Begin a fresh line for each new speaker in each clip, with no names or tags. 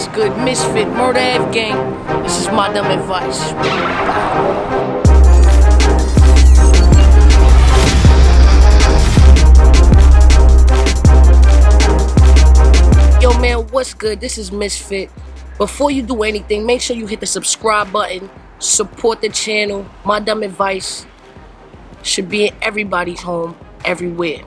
what's good? Misfit, Murder F Gang. This is my dumb advice. Yo man, what's good? This is Misfit. Before you do anything, make sure you hit the subscribe button, support the channel. My dumb advice should be in everybody's home, everywhere.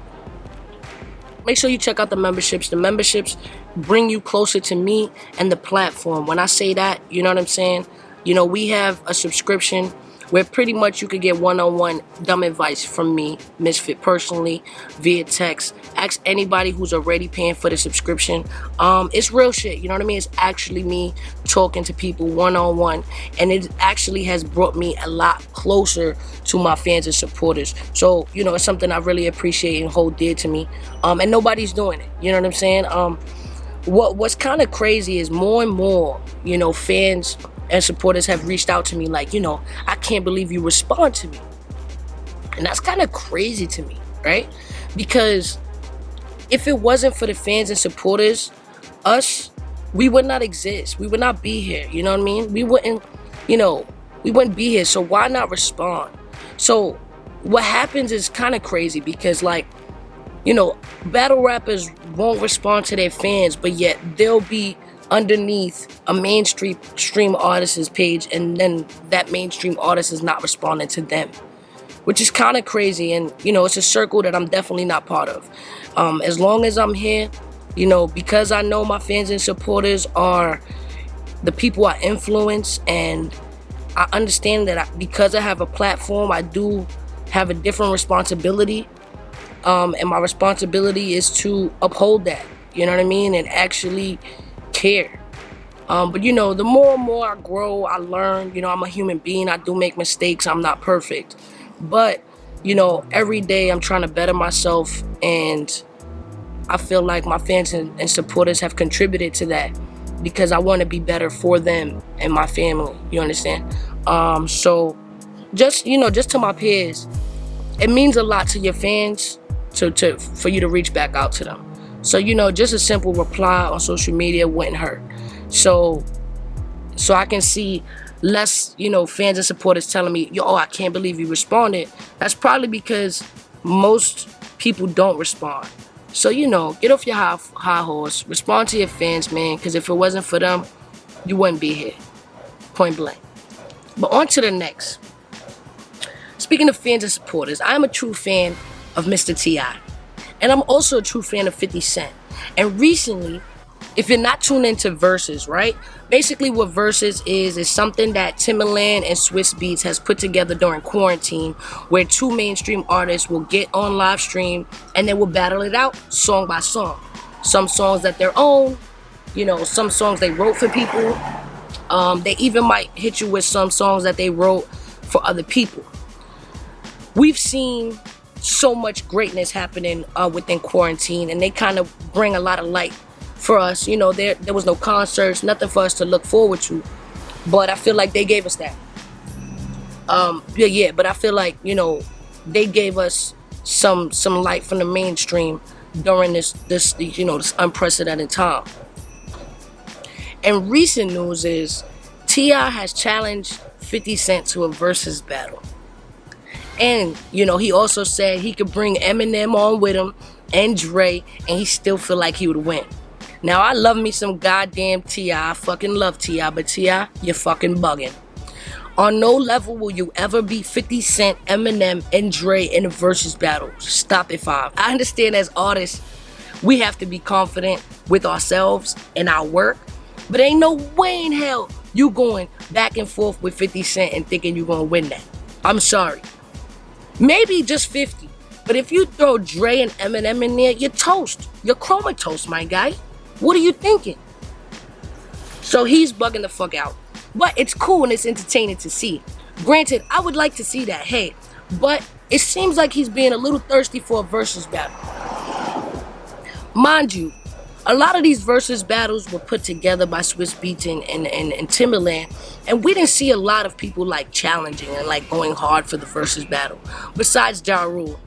Make sure you check out the memberships. The memberships bring you closer to me and the platform. When I say that, you know what I'm saying? You know, we have a subscription where pretty much you could get one-on-one dumb advice from me, Misfit, personally, via text. Ask anybody who's already paying for the subscription. It's real shit, you know what I mean? It's actually me talking to people one-on-one, and it actually has brought me a lot closer to my fans and supporters. So, you know, it's something I really appreciate and hold dear to me. And nobody's doing it, you know what I'm saying? What's kind of crazy is more and more, you know, fans and supporters have reached out to me like, you know, I can't believe you respond to me. And that's kind of crazy to me, right? Because if it wasn't for the fans and supporters, we would not exist. We would not be here, you know what I mean? We wouldn't be here. So why not respond? So what happens is kind of crazy because, like, you know, battle rappers won't respond to their fans, but yet they'll be underneath a mainstream artist's page, and then that mainstream artist is not responding to them, which is kind of crazy. And, you know, it's a circle that I'm definitely not part of. As long as I'm here, you know, because I know my fans and supporters are the people I influence, and I understand that because I have a platform, I do have a different responsibility. And my responsibility is to uphold that, you know what I mean, and actually care. But, you know, the more and more I grow, I learn. You know, I'm a human being. I do make mistakes. I'm not perfect. But, you know, every day I'm trying to better myself, and I feel like my fans and supporters have contributed to that because I want to be better for them and my family, you understand? So just to my peers, it means a lot to your fans for you to reach back out to them. So, you know, just a simple reply on social media wouldn't hurt. So I can see less, you know, fans and supporters telling me, yo, I can't believe you responded. That's probably because most people don't respond. So, you know, get off your high horse, respond to your fans, man, because if it wasn't for them, you wouldn't be here. Point blank. But on to the next. Speaking of fans and supporters, I'm a true fan of Mr. T.I. And I'm also a true fan of 50 Cent. And recently, if you're not tuned into Versus, right? Basically what Versus is something that Timbaland and Swizz Beatz has put together during quarantine, where two mainstream artists will get on live stream and they will battle it out song by song. Some songs that their own, you know, some songs they wrote for people. They even might hit you with some songs that they wrote for other people. We've seen so much greatness happening within quarantine, and they kind of bring a lot of light for us. You know, there was no concerts, nothing for us to look forward to, but I feel like they gave us that. But I feel like, you know, they gave us some light from the mainstream during this unprecedented time. And recent news is T.I. has challenged 50 Cent to a versus battle. And, you know, he also said he could bring Eminem on with him and Dre, and he still feel like he would win. Now, I love me some goddamn T.I. I fucking love T.I., but T.I., you're fucking bugging. On no level will you ever beat 50 Cent, Eminem, and Dre in a versus battle. Stop it, fam. I understand as artists, we have to be confident with ourselves and our work, but ain't no way in hell you going back and forth with 50 Cent and thinking you're gonna win that. I'm sorry. Maybe just 50. But if you throw Dre and Eminem in there, you're toast. You're comatose, my guy. What are you thinking? So he's bugging the fuck out. But it's cool and it's entertaining to see. Granted, I would like to see that, hey. But it seems like he's being a little thirsty for a versus battle. Mind you, a lot of these versus battles were put together by Swizz Beatz and Timbaland, and we didn't see a lot of people like challenging and like going hard for the versus battle. Besides Ja Rule,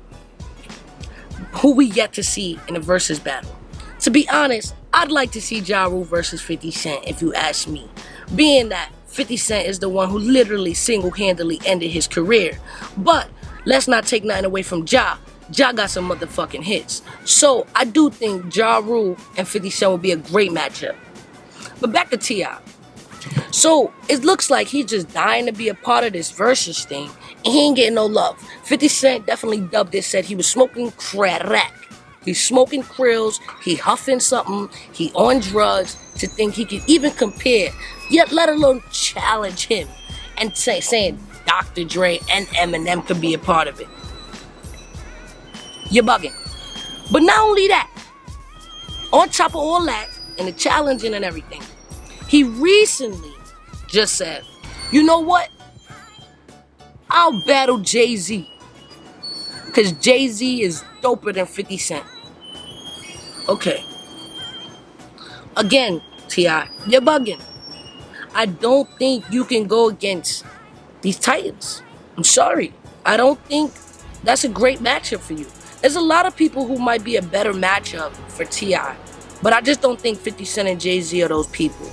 who we yet to see in a versus battle. To be honest, I'd like to see Ja Rule versus 50 Cent, if you ask me. Being that 50 Cent is the one who literally single-handedly ended his career. But let's not take nothing away from Ja. Ja got some motherfucking hits. So I do think Ja Rule and 50 Cent will be a great matchup. But back to T.I. So it looks like he's just dying to be a part of this versus thing, and he ain't getting no love. 50 Cent definitely dubbed it, said he was smoking crack. He's smoking krills, he huffing something, he on drugs to think he can even compare, yet let alone challenge him and saying Dr. Dre and Eminem could be a part of it. You're bugging. But not only that, on top of all that, and the challenging and everything, he recently just said, you know what? I'll battle Jay-Z. Because Jay-Z is doper than 50 Cent. Okay. Again, T.I., you're bugging. I don't think you can go against these Titans. I'm sorry. I don't think that's a great matchup for you. There's a lot of people who might be a better matchup for T.I., but I just don't think 50 Cent and Jay-Z are those people.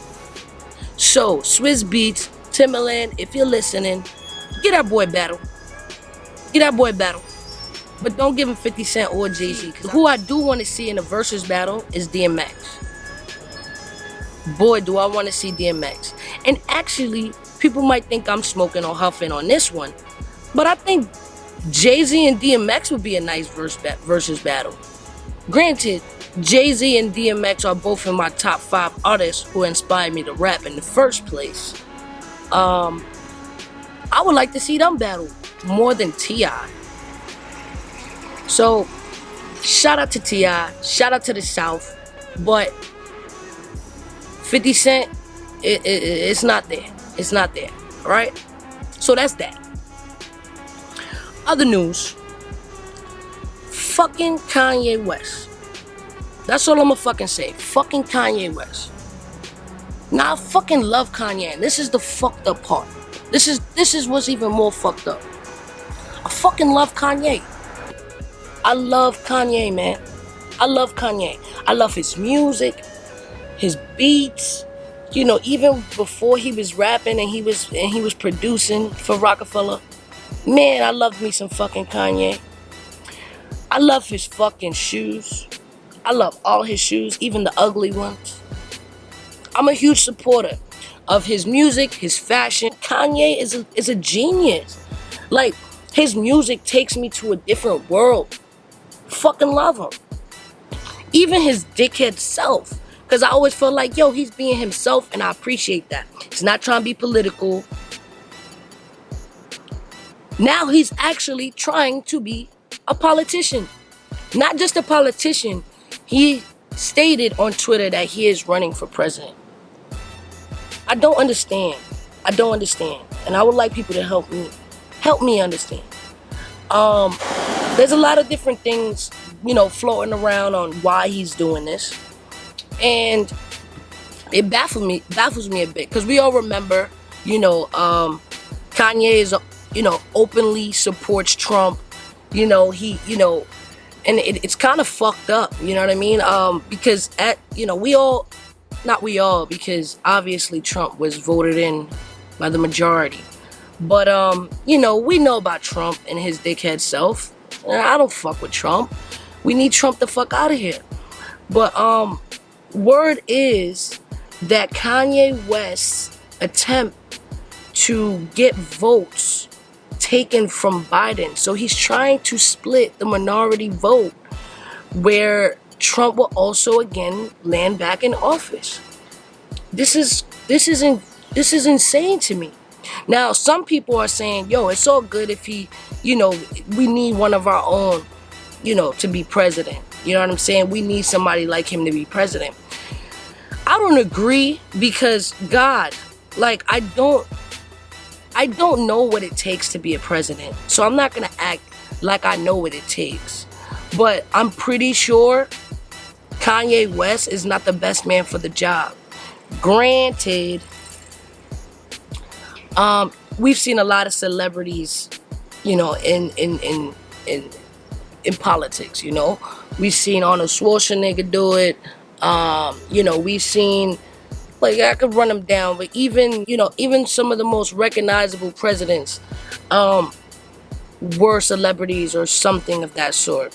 So, Swizz Beatz, Timbaland, if you're listening, get that boy battle. Get that boy battle. But don't give him 50 Cent or Jay-Z. Who I do want to see in a versus battle is DMX. Boy, do I want to see DMX. And actually, people might think I'm smoking or huffing on this one, but I think Jay-Z and DMX would be a nice versus battle. Granted, Jay-Z and DMX are both in my top 5 artists who inspired me to rap in the first place. I would like to see them battle more than T.I. So, shout out to T.I., shout out to the South, but 50 Cent, it's not there. It's not there, right? So that's that. Other news. Fucking Kanye West. That's all I'ma fucking say. Fucking Kanye West. Now I fucking love Kanye, and this is the fucked up part. This is what's even more fucked up. I fucking love Kanye. I love Kanye, man. I love Kanye. I love his music, his beats. You know, even before he was rapping and he was producing for Rockefeller. Man, I love me some fucking Kanye. I love his fucking shoes. I love all his shoes, even the ugly ones. I'm a huge supporter of his music, his fashion. Kanye is a genius. Like, his music takes me to a different world. Fucking love him. Even his dickhead self. Because I always felt like, yo, he's being himself, and I appreciate that. He's not trying to be political. Now he's actually trying to be a politician. Not just a politician. He stated on Twitter that he is running for president. I don't understand. I don't understand. And I would like people to help me understand. There's a lot of different things, you know, floating around on why he's doing this. And it baffles me a bit. Because we all remember, you know, Kanye is, you know, openly supports Trump. You know, and it's kind of fucked up, you know what I mean? Because because obviously Trump was voted in by the majority. But, you know, we know about Trump and his dickhead self. And I don't fuck with Trump. We need Trump the fuck out of here. But, word is that Kanye West's attempt to get votes taken from Biden. So he's trying to split the minority vote where Trump will also again land back in office. This is insane to me. Now, some people are saying, yo, it's all good if he, you know, we need one of our own, you know, to be president. You know what I'm saying? We need somebody like him to be president. I don't agree because, God, like, I don't know what it takes to be a president. So I'm not going to act like I know what it takes. But I'm pretty sure Kanye West is not the best man for the job. Granted, we've seen a lot of celebrities, you know, in politics, you know. We've seen Arnold Schwarzenegger do it. We've seen, like, I could run them down, but even some of the most recognizable presidents were celebrities or something of that sort.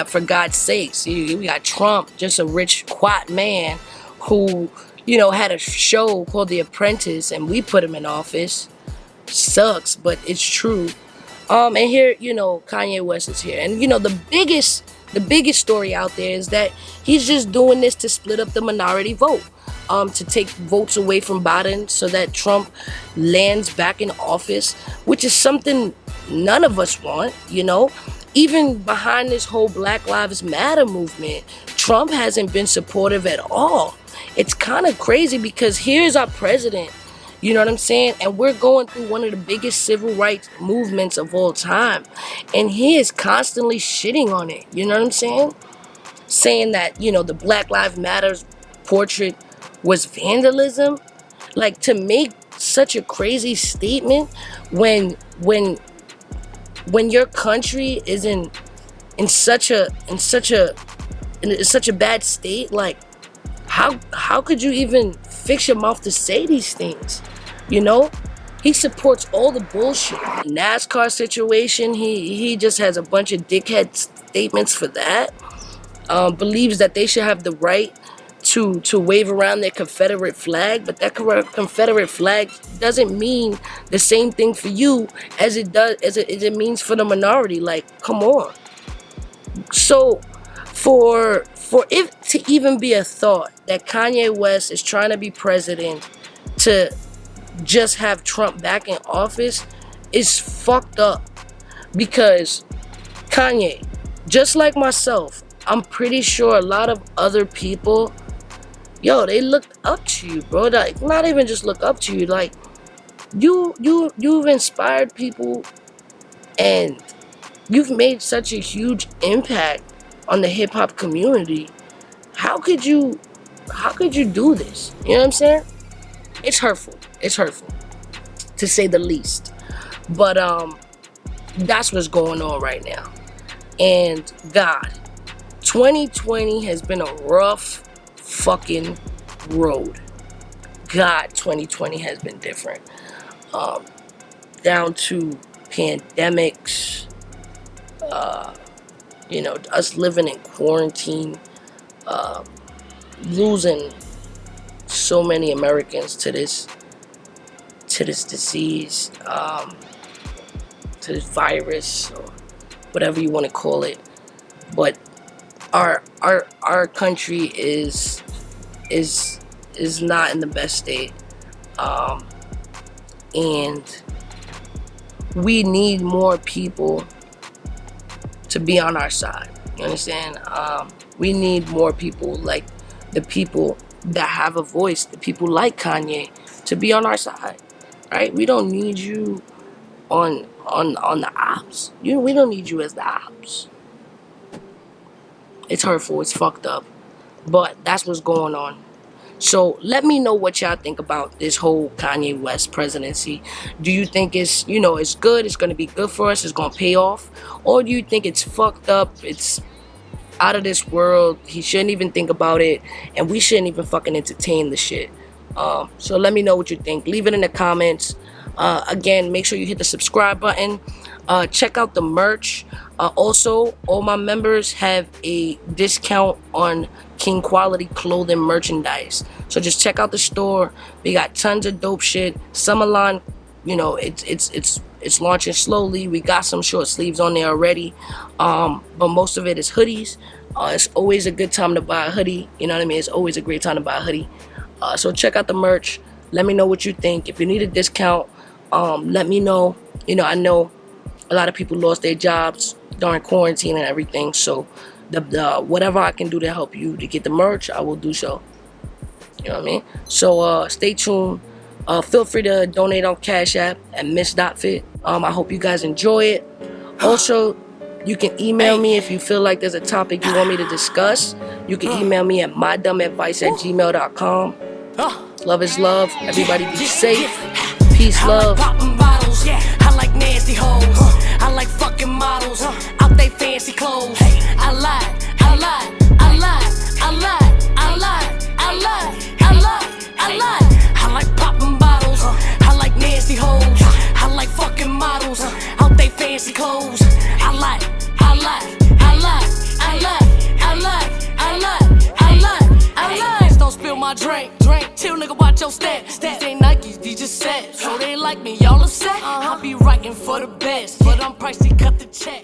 For God's sakes, we got Trump, just a rich, quat man who, had a show called The Apprentice, and we put him in office. Sucks, but it's true. And here, Kanye West is here, and the biggest story out there is that he's just doing this to split up the minority vote, to take votes away from Biden so that Trump lands back in office, which is something none of us want. Even behind this whole Black Lives Matter movement, Trump hasn't been supportive at all. It's kind of crazy because here's our president, you know what I'm saying? And we're going through one of the biggest civil rights movements of all time. And he is constantly shitting on it, you know what I'm saying? Saying that, the Black Lives Matter portrait was vandalism. Like, to make such a crazy statement when your country is in such a bad state, like, how could you even fix your mouth to say these things? He supports all the bullshit. NASCAR situation, he just has a bunch of dickhead statements for that. Believes that they should have the right to wave around their Confederate flag, but that Confederate flag doesn't mean the same thing for you as it means for the minority. Like, come on. So for it to even be a thought that Kanye West is trying to be president to just have Trump back in office is fucked up, because Kanye, just like myself, I'm pretty sure a lot of other people, they looked up to you, bro. Like, not even just look up to you, like, you've inspired people, and you've made such a huge impact on the hip-hop community. How could you do this? You know what I'm saying? It's hurtful, to say the least. But that's what's going on right now. And God, 2020 has been a rough fucking road. God, 2020 has been different. Down to pandemics, us living in quarantine, losing so many Americans to this disease, to this virus, or whatever you want to call it. But our country is not in the best state, and we need more people to be on our side. You understand? We need more people, like the people that have a voice, the people like Kanye, to be on our side, right? We don't need you on the ops. We don't need you as the ops. It's hurtful. It's fucked up. But that's what's going on. So let me know what y'all think about this whole Kanye West presidency. Do you think it's good, it's going to be good for us, it's going to pay off? Or do you think it's fucked up, it's out of this world, he shouldn't even think about it, and we shouldn't even fucking entertain the shit? So let me know what you think. Leave it in the comments. Again, make sure you hit the subscribe button. Check out the merch. Also, all my members have a discount on King Quality clothing merchandise. So just check out the store. We got tons of dope shit. Summer line, it's launching slowly. We got some short sleeves on there already. But most of it is hoodies. It's always a good time to buy a hoodie. You know what I mean? It's always a great time to buy a hoodie. So check out the merch. Let me know what you think. If you need a discount, let me know. I know a lot of people lost their jobs during quarantine and everything. So the whatever I can do to help you to get the merch, I will do so. You know what I mean? So stay tuned. Feel free to donate on Cash App at Miss.Fit. I hope you guys enjoy it. Also, you can email me if you feel like there's a topic you want me to discuss. You can email me at mydummadvice@gmail.com. Love is love. Everybody be safe. Peace, love.
I like nasty hoes. I like fucking models out they fancy clothes. I lied. fancy clothes. I like, I like, I like, I like, I like, I like, I like, I like. Don't spill my drink. Chill, nigga, watch your step. These ain't Nikes, these just sets. So they like me, y'all upset. I be writing for the best, but I'm pricey, cut the check.